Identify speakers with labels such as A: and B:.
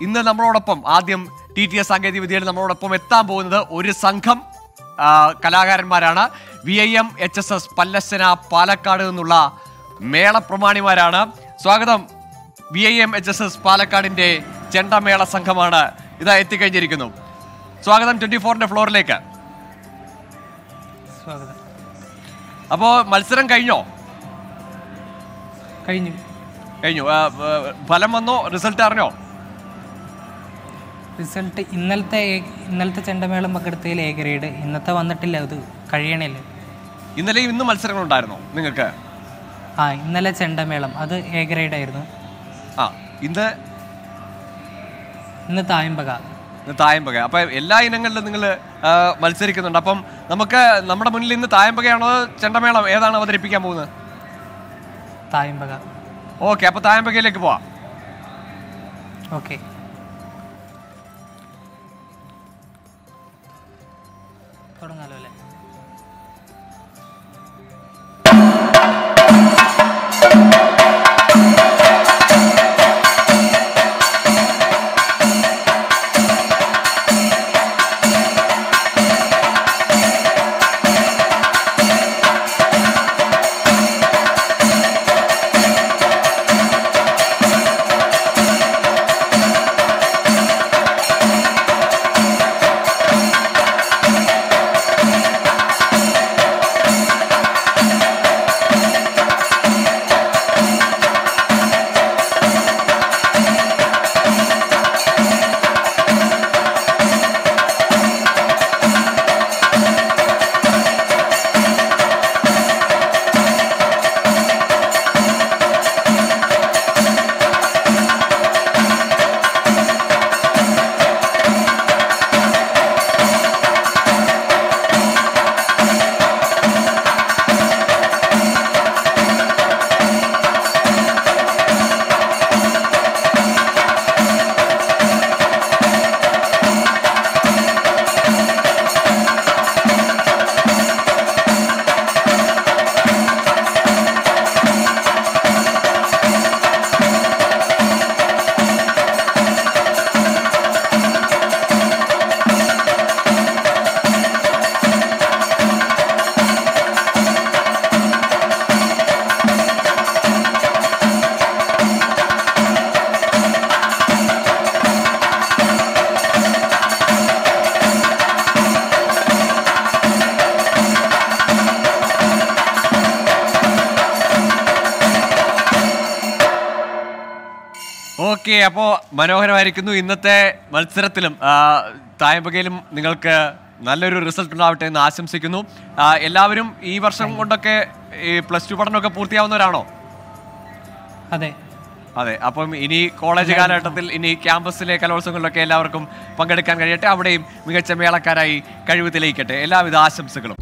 A: ഇന്ന് നമ്മളോടൊപ്പം ആദ്യം TTS സാങ്കേതിക വിദ്യയിൽ നമ്മളോടൊപ്പം എത്താൻ പോകുന്നത് ഒരു സംഘം കലാകാരന്മാരാണ്. VIM HSS പല്ലശ്ശന പാലക്കാട് നിന്നുള്ള മേളപ്രമാണിമാരാണ്. സ്വാഗതം. VIM HSS പാലക്കാടിന്റെ ചെണ്ടമേള സംഘമാണ് ഇതാ എത്തിക്കഴിഞ്ഞിരിക്കുന്നു. സ്വാഗതം 24ന്റെ ഫ്ലോറിലേക്ക്. അപ്പോ മത്സരം കഴിഞ്ഞോ?
B: കഴിഞ്ഞു.
A: ഫലം വന്നോ? റിസൾട്ട് അറിഞ്ഞോ?
B: റിസൾട്ട് ഇന്നലത്തെ ചെണ്ടമേളം പങ്കെടുത്തതിൽ A ഗ്രേഡ്. ഇന്നത്തെ വന്നിട്ടില്ല, അത് കഴിയണല്ലേ.
A: ഇന്നലെയും ഇന്നും മത്സരങ്ങളുണ്ടായിരുന്നോ നിങ്ങൾക്ക്?
B: ഇന്നലെ ചെണ്ടമേളം അത് A ഗ്രേഡ് ആയിരുന്നു. ഇന്ന് തായമ്പക.
A: അപ്പൊ എല്ലാ ഇനങ്ങളിലും നിങ്ങൾ മത്സരിക്കുന്നുണ്ട്. അപ്പം നമുക്ക് നമ്മുടെ മുന്നിൽ ഇന്ന് തായമ്പകയാണോ ചെണ്ടമേളം ഏതാണ് അവതരിപ്പിക്കാൻ പോകുന്നത്?
B: തായമ്പക.
A: ഓക്കെ, അപ്പൊ തായമ്പകയിലേക്ക് പോവാം.
B: ഓക്കെ, തുടങ്ങാലോ അല്ലേ?
A: ഓക്കെ, അപ്പോൾ മനോഹരമായിരിക്കുന്നു. ഇന്നത്തെ മത്സരത്തിലും തായമ്പകയിലും നിങ്ങൾക്ക് നല്ലൊരു റിസൾട്ട് ഉണ്ടാവട്ടെ എന്ന് ആശംസിക്കുന്നു. എല്ലാവരും ഈ വർഷം കൊണ്ടൊക്കെ ഈ +2 പഠനമൊക്കെ പൂർത്തിയാവുന്നവരാണോ?
B: അതെ.
A: അപ്പം ഇനി കോളേജ് കാലഘട്ടത്തിൽ ഇനി ക്യാമ്പസിലെ കലോത്സവങ്ങളിലൊക്കെ എല്ലാവർക്കും പങ്കെടുക്കാൻ കഴിയട്ടെ. അവിടെയും മികച്ച മേളക്കാരായി കഴിവ് തെളിയിക്കട്ടെ. എല്ലാവിധ ആശംസകളും.